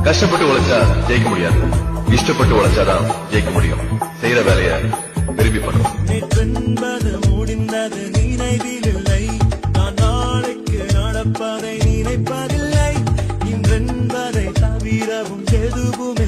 கஷ்டப்பட்டு உழைச்சா ஜெயிக்க முடியாது, இஷ்டப்பட்டு உழைச்சாதான் ஜெயிக்க முடியும். செய்யற வேலைய விரும்பி பண்ணும். நேற்றென்பது முடிந்தது நினைவில் இல்லை, நான் நாளைக்கு நடப்பதை நினைப்பதில்லை. இன்றென்பதை தவிரவும் எதுவும்